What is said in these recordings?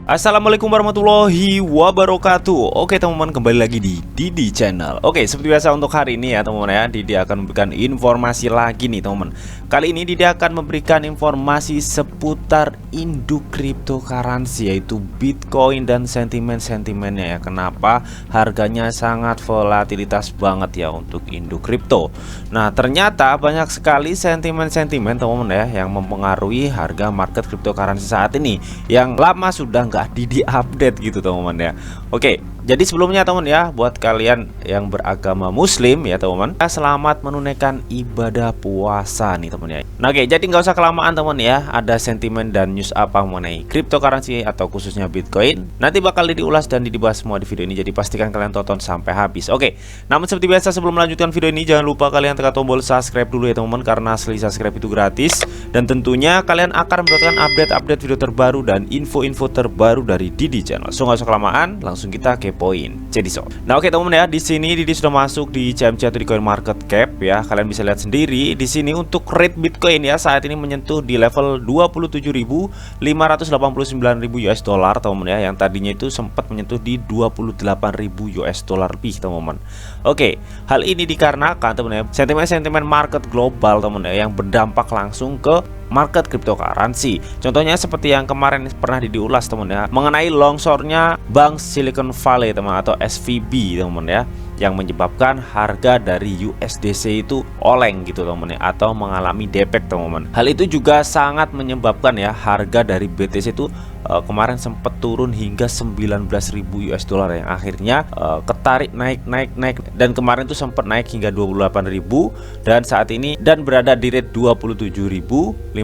Assalamualaikum warahmatullahi wabarakatuh. Oke teman-teman, kembali lagi di Didi Channel. Oke, seperti biasa untuk hari ini ya teman-teman ya, Didi akan memberikan informasi lagi nih teman-teman. Kali ini Didi akan memberikan informasi seputar induk cryptocurrency, yaitu Bitcoin dan sentimen-sentimennya ya. Kenapa harganya sangat volatilitas banget ya untuk induk kripto. Nah, ternyata banyak sekali sentimen-sentimen teman-teman ya yang mempengaruhi harga market cryptocurrency saat ini, yang lama sudah nggak di-update gitu teman-teman ya. Oke, jadi sebelumnya teman ya, buat kalian yang beragama muslim ya teman-teman, selamat menunaikan ibadah puasa nih teman ya. Nah, oke, jadi nggak usah kelamaan teman ya, ada sentimen dan news apa mengenai cryptocurrency atau khususnya Bitcoin nanti bakal diulas dan dibahas semua di video ini, jadi pastikan kalian tonton sampai habis. Oke, namun seperti biasa sebelum melanjutkan video ini, jangan lupa kalian tekan tombol subscribe dulu ya teman-teman, karena asli subscribe itu gratis dan tentunya kalian akan mendapatkan update-update video terbaru dan info-info terbaru dari Didi Channel. So nggak usah kelamaan, langsung kita kepoin. Jadi so. Nah, oke teman-teman ya, di sini Didi sudah masuk di CMC atau di Coin Market Cap ya. Kalian bisa lihat sendiri di sini untuk rate Bitcoin ya saat ini menyentuh di level 27.589.000 US dollar teman-teman ya, yang tadinya itu sempat menyentuh di 28.000 US dollar lebih teman-teman. Oke, hal ini dikarenakan teman-teman ya, sentimen-sentimen market global teman-teman ya, yang berdampak langsung ke market cryptocurrency. Contohnya seperti yang kemarin pernah diulas teman ya, mengenai longsornya Bank Silicon Valley teman atau SVB teman ya, yang menyebabkan harga dari USDC itu oleng gitu teman ya, atau mengalami defect teman. Hal itu juga sangat menyebabkan ya harga dari BTC itu kemarin sempat turun hingga 19.000 US dollar, yang akhirnya ketarik naik dan kemarin tuh sempat naik hingga 28.000 dan saat ini dan berada di rate 27.548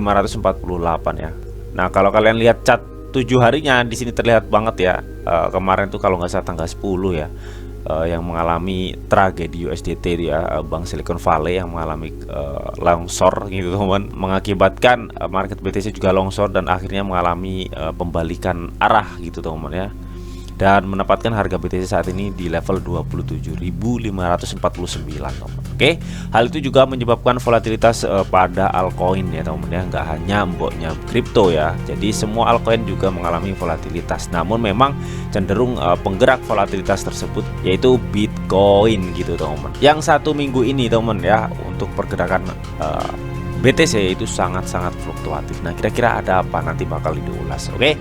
ya. Nah, kalau kalian lihat chart 7 harinya di sini terlihat banget ya, kemarin tuh kalau nggak salah tanggal 10 ya, yang mengalami tragedi USDT ya, Bank Silicon Valley yang mengalami longsor gitu teman, mengakibatkan market BTC juga longsor dan akhirnya mengalami pembalikan arah gitu teman ya, dan menempatkan harga BTC saat ini di level 27.549 teman. Oke, hal itu juga menyebabkan volatilitas pada altcoin ya teman ya, nggak hanya mboknya kripto ya. Jadi semua altcoin juga mengalami volatilitas, namun memang cenderung penggerak volatilitas tersebut yaitu Bitcoin gitu teman. Yang satu minggu ini teman ya, untuk pergerakan BTC itu sangat-sangat fluktuatif. Nah, kira-kira ada apa, nanti bakal diulas. Oke,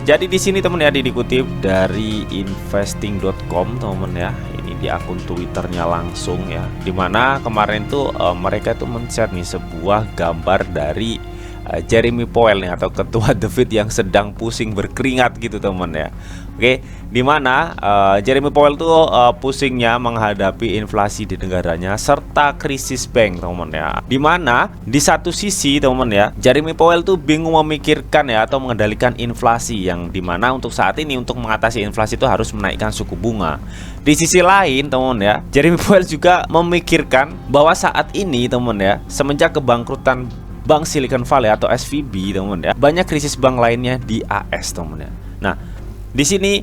jadi di sini teman ya, dikutip dari investing.com teman ya. Ini di akun Twitternya langsung ya, dimana kemarin tuh mereka tuh men-share nih sebuah gambar dari Jeremy Powell nih, atau ketua The Fed yang sedang pusing berkeringat gitu teman ya. Oke, dimana Jeremy Powell tuh pusingnya menghadapi inflasi di negaranya serta krisis bank teman ya. Dimana di satu sisi teman ya, Jeremy Powell tuh bingung memikirkan ya atau mengendalikan inflasi, yang dimana untuk saat ini untuk mengatasi inflasi itu harus menaikkan suku bunga. Di sisi lain teman ya, Jeremy Powell juga memikirkan bahwa saat ini teman ya, semenjak kebangkrutan Bank Silicon Valley atau SVB teman ya, banyak krisis bank lainnya di AS teman ya. Nah, di sini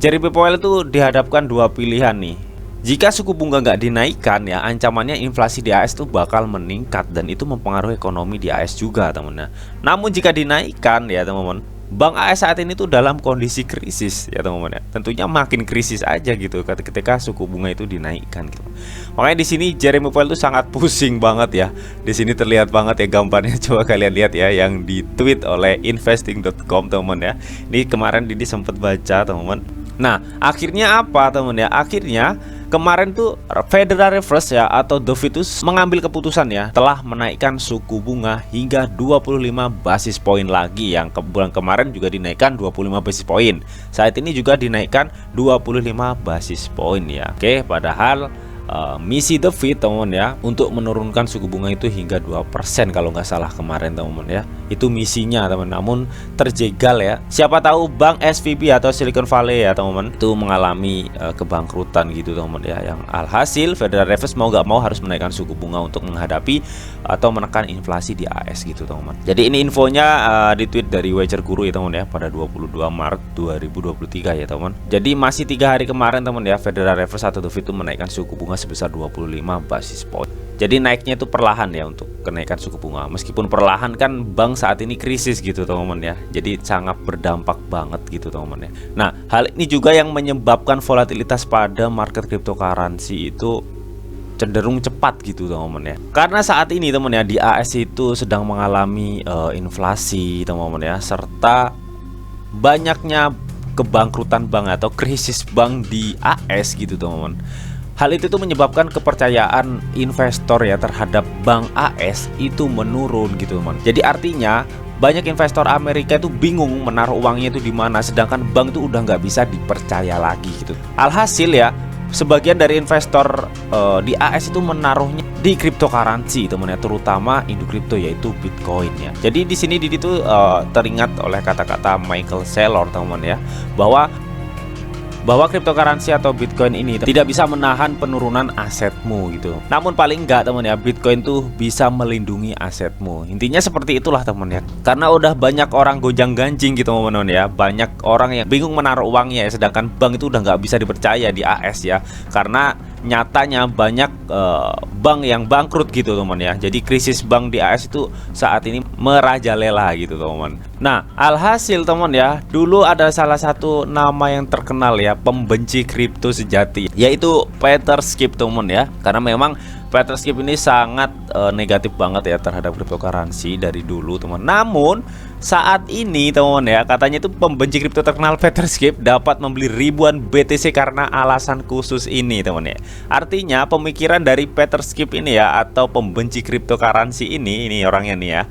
Jeremy Powell itu dihadapkan dua pilihan nih. Jika suku bunga nggak dinaikkan ya, ancamannya inflasi di AS itu bakal meningkat dan itu mempengaruhi ekonomi di AS juga teman ya. Namun jika dinaikkan ya teman-teman, Bank AS saat ini tuh dalam kondisi krisis ya teman-teman ya. Tentunya makin krisis aja gitu ketika suku bunga itu dinaikkan gitu. Makanya di sini Jeremy Powell tuh sangat pusing banget ya. Di sini terlihat banget ya gambarnya, coba kalian lihat ya, yang di-tweet oleh investing.com teman ya. Ini kemarin Didi sempat baca teman-teman. Nah, akhirnya apa teman ya? Akhirnya kemarin tuh Federal Reserve ya atau The Fed itu mengambil keputusan ya, telah menaikkan suku bunga hingga 25 basis point lagi, yang bulan kemarin juga dinaikkan 25 basis point. Saat ini juga dinaikkan 25 basis point ya. Oke, padahal misi The Fed teman ya untuk menurunkan suku bunga itu hingga 2% kalau nggak salah kemarin teman ya. Itu misinya teman, namun terjegal ya. Siapa tahu bank SVB atau Silicon Valley ya teman itu mengalami kebangkrutan gitu teman ya, yang alhasil Federal Reserve mau nggak mau harus menaikkan suku bunga untuk menghadapi atau menekan inflasi di AS gitu teman. Jadi ini infonya di tweet dari Wager Guru ya teman ya, pada 22 Maret 2023 ya teman. Jadi masih 3 hari kemarin teman ya, Federal Reserve atau The Fed itu menaikkan suku bunga bunga sebesar 25 basis point. Jadi naiknya itu perlahan ya untuk kenaikan suku bunga. Meskipun perlahan kan bank saat ini krisis gitu teman-teman ya. Jadi sangat berdampak banget gitu teman-teman ya. Nah, hal ini juga yang menyebabkan volatilitas pada market cryptocurrency itu cenderung cepat gitu teman-teman ya. Karena saat ini teman ya di AS itu sedang mengalami inflasi teman-teman ya, serta banyaknya kebangkrutan bank atau krisis bank di AS gitu teman-teman. Hal itu tuh menyebabkan kepercayaan investor ya terhadap bank AS itu menurun gitu teman. Jadi artinya banyak investor Amerika itu bingung menaruh uangnya itu di mana, sedangkan bank itu udah nggak bisa dipercaya lagi gitu. Alhasil ya sebagian dari investor di AS itu menaruhnya di cryptocurrency teman ya, terutama induk kripto yaitu Bitcoin ya. Jadi di sini Didi tuh teringat oleh kata-kata Michael Saylor teman ya, bahwa cryptocurrency atau Bitcoin ini tidak bisa menahan penurunan asetmu gitu. Namun paling enggak teman ya, Bitcoin tuh bisa melindungi asetmu. Intinya seperti itulah teman ya. Karena udah banyak orang gonjang-ganjing gitu teman-teman ya. Banyak orang yang bingung menaruh uangnya ya, sedangkan bank itu udah nggak bisa dipercaya di AS ya. Karena nyatanya banyak bank yang bangkrut gitu teman ya. Jadi krisis bank di AS itu saat ini merajalela gitu teman. Nah, alhasil teman ya, dulu ada salah satu nama yang terkenal ya, pembenci kripto sejati, yaitu Peter Schiff teman ya. Karena memang Peter Schiff ini sangat negatif banget ya terhadap cryptocurrency dari dulu teman. Namun saat ini teman ya, katanya itu pembenci kripto terkenal Peter Schiff dapat membeli ribuan BTC karena alasan khusus ini teman ya. Artinya pemikiran dari Peter Schiff ini ya, atau pembenci cryptocurrency ini orangnya nih ya,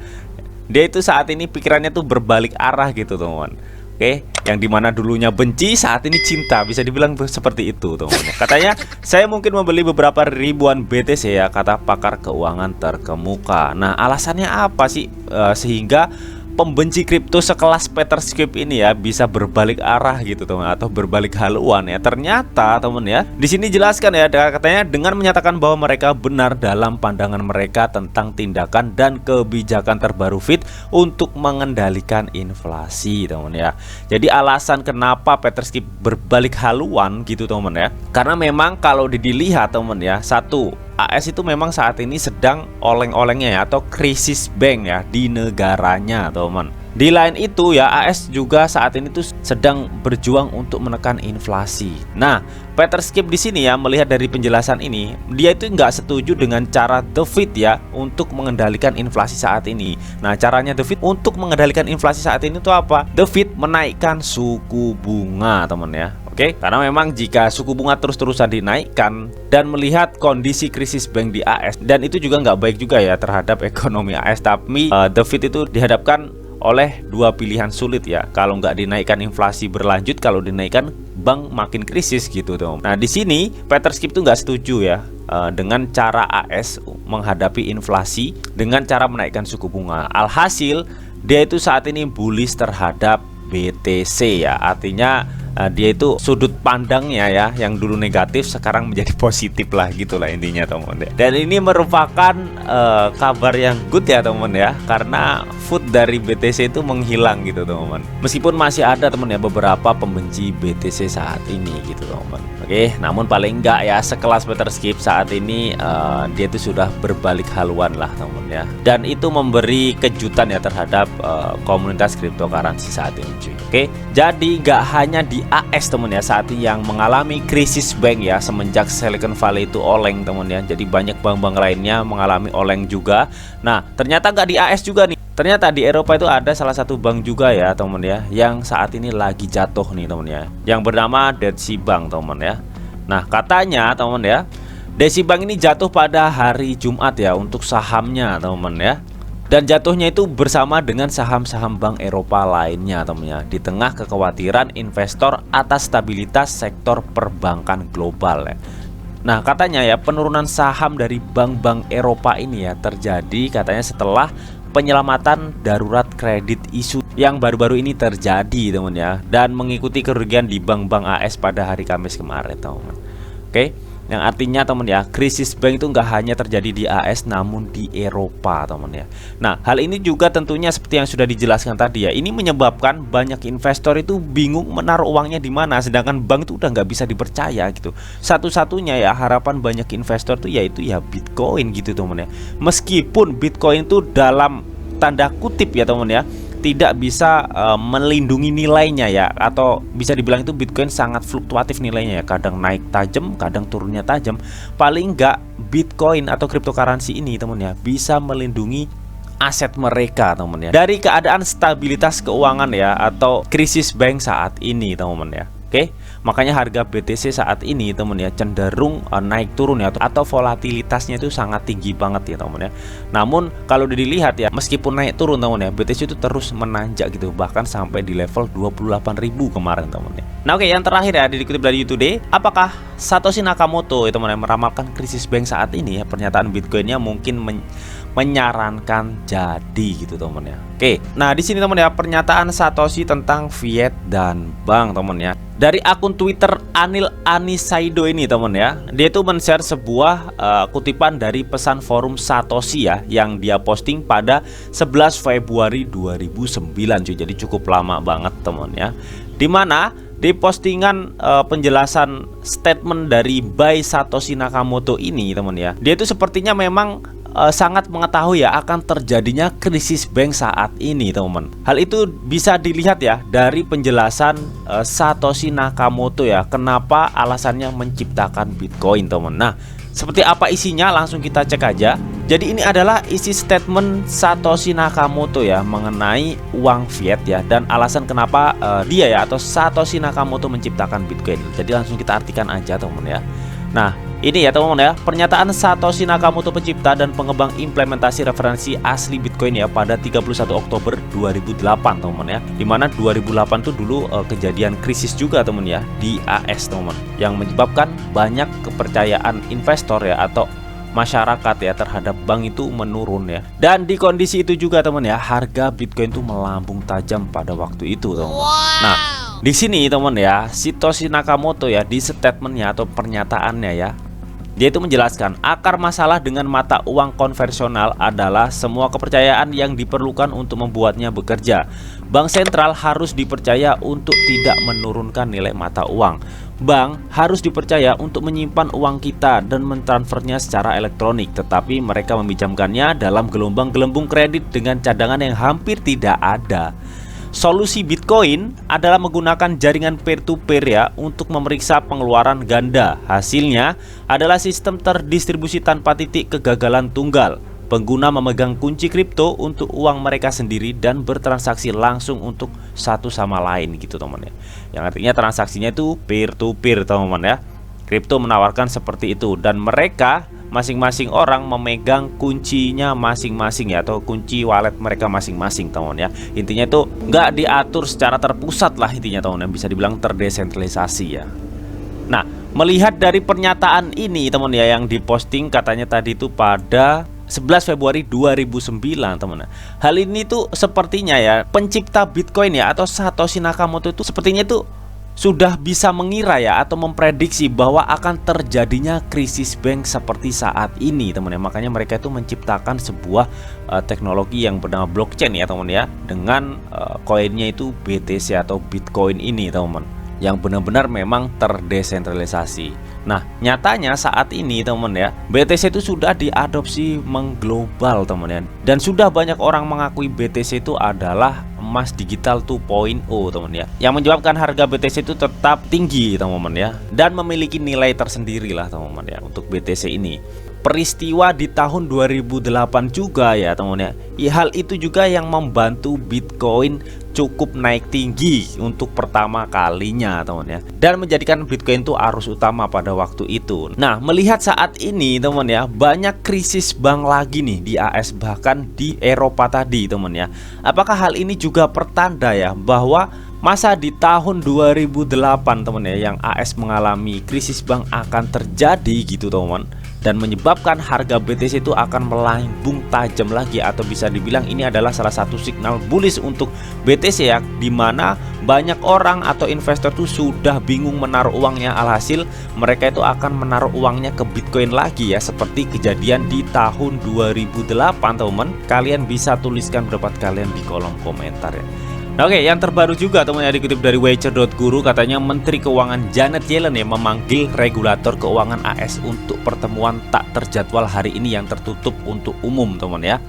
dia itu saat ini pikirannya tuh berbalik arah gitu teman. Oke, yang dimana dulunya benci saat ini cinta, bisa dibilang seperti itu teman-teman. Katanya saya mungkin membeli beberapa ribuan BTC ya, kata pakar keuangan terkemuka. Nah, alasannya apa sih sehingga pembenci kripto sekelas Peter Schiff ini ya bisa berbalik arah gitu teman, atau berbalik haluan ya? Ternyata teman ya, di sini jelaskan ya, katanya dengan menyatakan bahwa mereka benar dalam pandangan mereka tentang tindakan dan kebijakan terbaru Fed untuk mengendalikan inflasi teman ya. Jadi alasan kenapa Peter Schiff berbalik haluan gitu teman ya, karena memang kalau dilihat teman ya, satu, AS itu memang saat ini sedang oleng-olengnya ya, atau krisis bank ya di negaranya teman. Di lain itu ya, AS juga saat ini tuh sedang berjuang untuk menekan inflasi. Nah, Peter Schiff di sini ya melihat dari penjelasan ini, dia itu nggak setuju dengan cara The Fed ya untuk mengendalikan inflasi saat ini. Nah, caranya The Fed untuk mengendalikan inflasi saat ini tuh apa? The Fed menaikkan suku bunga teman ya. Oke, karena memang jika suku bunga terus-terusan dinaikkan dan melihat kondisi krisis bank di AS, dan itu juga nggak baik juga ya terhadap ekonomi AS. Tapi The Fed itu dihadapkan oleh dua pilihan sulit ya. Kalau nggak dinaikkan, inflasi berlanjut; kalau dinaikkan, bank makin krisis gitu dong. Nah, di sini Peter Schiff tuh nggak setuju ya dengan cara AS menghadapi inflasi dengan cara menaikkan suku bunga. Alhasil dia itu saat ini bullish terhadap BTC ya. Artinya dia itu sudut pandangnya ya, yang dulu negatif sekarang menjadi positif lah, gitulah intinya teman. Dan ini merupakan kabar yang good ya teman ya, karena food dari BTC itu menghilang gitu teman. Meskipun masih ada teman ya beberapa pembenci BTC saat ini gitu teman. Oke, namun paling enggak ya sekelas Peter Schiff saat ini dia itu sudah berbalik haluan lah teman ya. Dan itu memberi kejutan ya terhadap komunitas cryptocurrency saat ini cuy. Oke, jadi nggak hanya di AS teman ya saat ini yang mengalami krisis bank ya, semenjak Silicon Valley itu oleng teman ya. Jadi banyak bank-bank lainnya mengalami oleng juga. Nah, ternyata nggak di AS juga nih. Ternyata di Eropa itu ada salah satu bank juga ya teman ya, yang saat ini lagi jatuh nih teman ya, yang bernama Deutsche Bank teman ya. Nah, katanya teman ya, Deutsche Bank ini jatuh pada hari Jumat ya untuk sahamnya teman ya. Dan jatuhnya itu bersama dengan saham-saham bank Eropa lainnya temennya, di tengah kekhawatiran investor atas stabilitas sektor perbankan global ya. Nah, katanya ya penurunan saham dari bank-bank Eropa ini ya terjadi katanya setelah penyelamatan darurat kredit isu yang baru-baru ini terjadi teman ya, dan mengikuti kerugian di bank-bank AS pada hari Kamis kemarin teman. Oke. Yang artinya teman ya, krisis bank itu nggak hanya terjadi di AS namun di Eropa teman ya. Nah, hal ini juga tentunya seperti yang sudah dijelaskan tadi ya, ini menyebabkan banyak investor itu bingung menaruh uangnya di mana, sedangkan bank itu udah nggak bisa dipercaya gitu. Satu-satunya ya harapan banyak investor tuh yaitu ya Bitcoin gitu teman ya. Meskipun Bitcoin itu dalam tanda kutip ya teman ya, tidak bisa melindungi nilainya ya, atau bisa dibilang itu Bitcoin sangat fluktuatif nilainya ya, kadang naik tajam, kadang turunnya tajam. Paling enggak Bitcoin atau cryptocurrency ini teman ya bisa melindungi aset mereka teman ya dari keadaan stabilitas keuangan ya atau krisis bank saat ini teman ya. Oke, makanya harga BTC saat ini teman ya cenderung naik turun ya, atau volatilitasnya itu sangat tinggi banget ya teman ya. Namun kalau dilihat ya, meskipun naik turun teman ya, BTC itu terus menanjak gitu, bahkan sampai di level 28.000 kemarin teman ya. Nah oke, yang terakhir ya dikutip dari Today, apakah Satoshi Nakamoto ya teman ya meramalkan krisis bank saat ini ya? Pernyataan Bitcoinnya mungkin menyarankan jadi gitu teman ya. Oke, nah di sini teman ya pernyataan Satoshi tentang fiat dan bank teman ya. Dari akun Twitter Anil Anisaido ini teman ya, dia itu men-share sebuah kutipan dari pesan forum Satoshi ya, yang dia posting pada 11 Februari 2009 cuy. Jadi cukup lama banget teman ya. Dimana di postingan penjelasan statement dari by Satoshi Nakamoto ini teman ya, dia itu sepertinya memang sangat mengetahui ya akan terjadinya krisis bank saat ini teman-teman. Hal itu bisa dilihat ya dari penjelasan Satoshi Nakamoto ya, kenapa alasannya menciptakan Bitcoin teman. Nah, seperti apa isinya langsung kita cek aja. Jadi ini adalah isi statement Satoshi Nakamoto ya mengenai uang fiat ya, dan alasan kenapa dia ya atau Satoshi Nakamoto menciptakan Bitcoin. Jadi langsung kita artikan aja teman ya. Nah, ini ya teman-teman ya, pernyataan Satoshi Nakamoto, pencipta dan pengembang implementasi referensi asli Bitcoin ya pada 31 Oktober 2008 teman-teman ya. Dimana 2008 tuh dulu kejadian krisis juga teman ya di AS teman-teman, yang menyebabkan banyak kepercayaan investor ya atau masyarakat ya terhadap bank itu menurun ya. Dan di kondisi itu juga teman ya, harga Bitcoin tuh melambung tajam pada waktu itu teman. Nah, di sini teman ya, Satoshi Nakamoto ya di statementnya atau pernyataannya ya, dia itu menjelaskan akar masalah dengan mata uang konvensional adalah semua kepercayaan yang diperlukan untuk membuatnya bekerja. Bank sentral harus dipercaya untuk tidak menurunkan nilai mata uang. Bank harus dipercaya untuk menyimpan uang kita dan mentransfernya secara elektronik, tetapi mereka meminjamkannya dalam gelombang-gelembung kredit dengan cadangan yang hampir tidak ada. Solusi Bitcoin adalah menggunakan jaringan peer-to-peer ya untuk memeriksa pengeluaran ganda. Hasilnya adalah sistem terdistribusi tanpa titik kegagalan tunggal. Pengguna memegang kunci kripto untuk uang mereka sendiri dan bertransaksi langsung untuk satu sama lain gitu teman ya. Yang artinya transaksinya itu peer-to-peer teman ya. Kripto menawarkan seperti itu, dan mereka masing-masing orang memegang kuncinya masing-masing ya, atau kunci wallet mereka masing-masing teman ya. Intinya itu nggak diatur secara terpusat lah intinya teman, yang bisa dibilang terdesentralisasi ya. Nah, melihat dari pernyataan ini teman ya, yang diposting katanya tadi itu pada 11 Februari 2009 teman. Hal ini tuh sepertinya ya pencipta Bitcoin ya atau Satoshi Nakamoto itu sepertinya itu sudah bisa mengira ya atau memprediksi bahwa akan terjadinya krisis bank seperti saat ini teman ya. Makanya mereka itu menciptakan sebuah teknologi yang bernama blockchain ya teman ya, dengan koinnya itu BTC atau Bitcoin ini teman, yang benar-benar memang terdesentralisasi. Nah, nyatanya saat ini teman ya, BTC itu sudah diadopsi mengglobal teman ya, dan sudah banyak orang mengakui BTC itu adalah emas digital 2.0 teman ya, yang menyebabkan harga BTC itu tetap tinggi teman-teman ya, dan memiliki nilai tersendiri lah teman-teman ya untuk BTC ini. Peristiwa di tahun 2008 juga ya teman ya, hal itu juga yang membantu Bitcoin cukup naik tinggi untuk pertama kalinya teman ya, dan menjadikan Bitcoin itu arus utama pada waktu itu. Nah, melihat saat ini teman ya, banyak krisis bank lagi nih di AS bahkan di Eropa tadi teman ya. Apakah hal ini juga pertanda ya bahwa masa di tahun 2008 teman ya, yang AS mengalami krisis bank akan terjadi gitu teman? dan menyebabkan harga BTC itu akan melambung tajam lagi, atau bisa dibilang ini adalah salah satu signal bullish untuk BTC ya, dimana banyak orang atau investor tuh sudah bingung menaruh uangnya, alhasil mereka itu akan menaruh uangnya ke Bitcoin lagi ya, seperti kejadian di tahun 2008 teman. Kalian bisa tuliskan pendapat kalian di kolom komentar ya. Nah, oke, yang terbaru juga teman ya, dikutip dari Wager.guru, katanya Menteri Keuangan Janet Yellen ya memanggil regulator keuangan AS untuk pertemuan tak terjadwal hari ini yang tertutup untuk umum teman ya.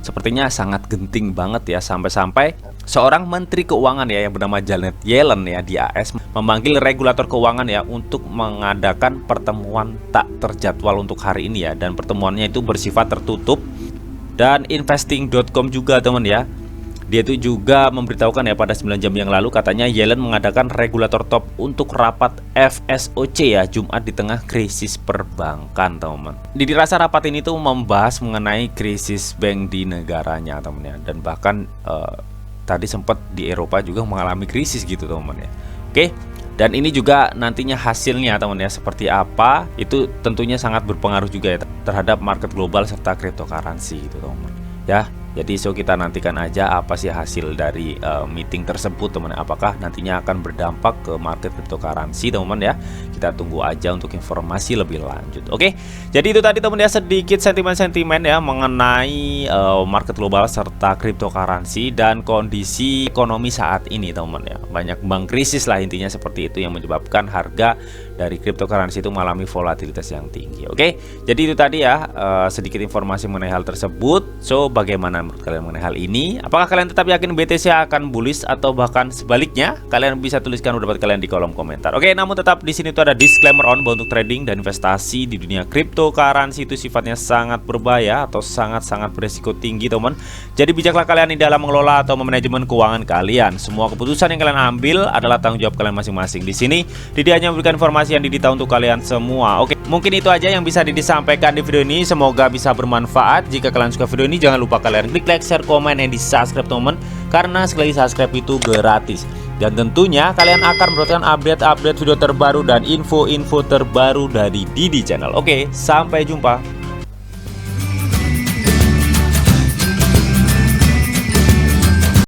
Sepertinya sangat genting banget ya, sampai-sampai seorang Menteri Keuangan ya yang bernama Janet Yellen ya di AS memanggil regulator keuangan ya untuk mengadakan pertemuan tak terjadwal untuk hari ini ya, dan pertemuannya itu bersifat tertutup. Dan investing.com juga teman ya, dia itu juga memberitahukan ya pada 9 jam yang lalu, katanya Yellen mengadakan regulator top untuk rapat FSOC ya Jumat di tengah krisis perbankan teman. Dirasa rapat ini tuh membahas mengenai krisis bank di negaranya teman ya, dan bahkan tadi sempat di Eropa juga mengalami krisis gitu teman ya. Oke, dan ini juga nantinya hasilnya teman ya seperti apa, itu tentunya sangat berpengaruh juga ya terhadap market global serta cryptocurrency gitu teman ya. Jadi kita nantikan aja apa sih hasil dari meeting tersebut teman. Apakah nantinya akan berdampak ke market cryptocurrency teman ya. Kita tunggu aja untuk informasi lebih lanjut. Oke, jadi itu tadi teman ya, sedikit sentimen-sentimen ya mengenai market global serta cryptocurrency dan kondisi ekonomi saat ini teman ya. Banyak bank krisis lah intinya, seperti itu yang menyebabkan harga dari cryptocurrency itu mengalami volatilitas yang tinggi. Oke, jadi itu tadi ya sedikit informasi mengenai hal tersebut. So bagaimana menurut kalian mengenai hal ini? Apakah kalian tetap yakin BTC akan bullish atau bahkan sebaliknya? Kalian bisa tuliskan pendapat kalian di kolom komentar. Oke, namun tetap di sini tuh ada disclaimer on bahwa untuk trading dan investasi di dunia cryptocurrency itu sifatnya sangat berbahaya atau sangat-sangat beresiko tinggi teman. Jadi bijaklah kalian di dalam mengelola atau memanajemen keuangan kalian. Semua keputusan yang kalian ambil adalah tanggung jawab kalian masing-masing. Di sini Didi hanya memberikan informasi yang Didi tahu untuk kalian semua. Oke, mungkin itu aja yang bisa Didi sampaikan di video ini. Semoga bisa bermanfaat. Jika kalian suka video ini, jangan lupa kalian klik like, share, komen, dan di subscribe teman, karena sekali subscribe itu gratis. Dan tentunya kalian akan mendapatkan update-update video terbaru dan info-info terbaru dari Didi Channel. Oke, sampai jumpa.